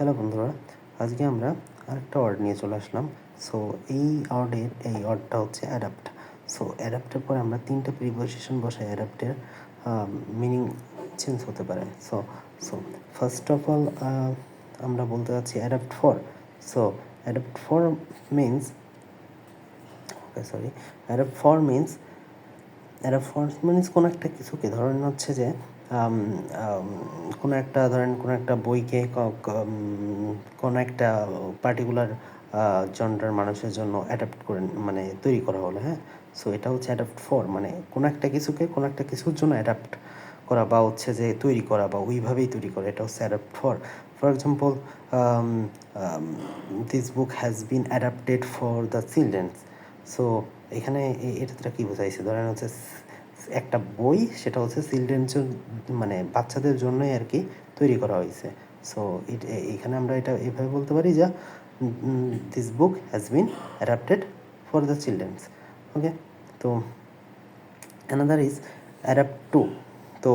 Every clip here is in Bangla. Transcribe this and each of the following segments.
হ্যালো বন্ধুরা, আজকে আমরা আরেকটা ওয়ার্ড নিয়ে চলে আসলাম। সো এই ওয়ার্ডটা হচ্ছে অ্যাডাপ্ট। সো অ্যাডাপ্টের পরে আমরা তিনটা প্রিপোজিশন বসাই। অ্যাডাপ্টের মিনিং চেঞ্জ হতে পারে। So so first of all আমরা বলতে যাচ্ছি adapt for. So adapt for means adapt for means কোনো একটা কিছুকে ধরেন হচ্ছে যে কোনো একটা বইকে কোনো একটা পার্টিকুলার জনরার মানুষের জন্য অ্যাডাপ্ট করে মানে তৈরি করা হলো। হ্যাঁ, সো এটা হচ্ছে অ্যাডাপ্ট ফর, মানে কোনো একটা কিছুর জন্য অ্যাডাপ্ট করা বা হচ্ছে যে তৈরি করা বা ওইভাবেই তৈরি করা, এটা হচ্ছে adapt for example this book has been adapted for the childrens. So এখানে এটা কী বোঝাইছে, ধরেন হচ্ছে একটা বই, সেটা হচ্ছে চিলড্রেন্স মানে বাচ্চাদের জন্যই আর কি তৈরি করা হয়েছে। সো এখানে আমরা এটা এভাবে বলতে পারি যে this book has been adapted for the childrens. Okay, তো অ্যানাদার ইজ অ্যাডাপ্ট টু। তো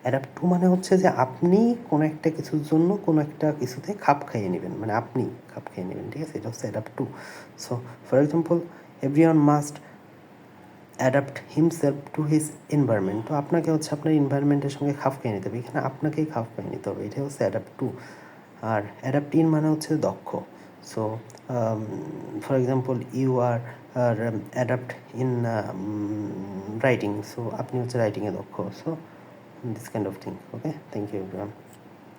অ্যাডাপ্ট টু মানে হচ্ছে যে আপনি কোনো একটা কিছুর জন্য কোনো একটা কিছুতে খাপ খাইয়ে নেবেন, মানে আপনি খাপ খাইয়ে নেবেন, ঠিক আছে, এটা হচ্ছে adapt two. So for example everyone must adapt himself to his environment. তো আপনাকে হচ্ছে আপনার এনভায়রনমেন্টের সঙ্গে খাপ খাইয়ে নিতে হবে, এখানে আপনাকেই খাপ খাইয়ে নিতে হবে, এটাই হচ্ছে অ্যাডাপ্ট টু। আর অ্যাডাপ্ট ইন মানে হচ্ছে দক্ষ। So for example you are adapt in writing. So আপনি হচ্ছে রাইটিংয়ে দক্ষ। So this kind of thing. Okay, thank you everyone.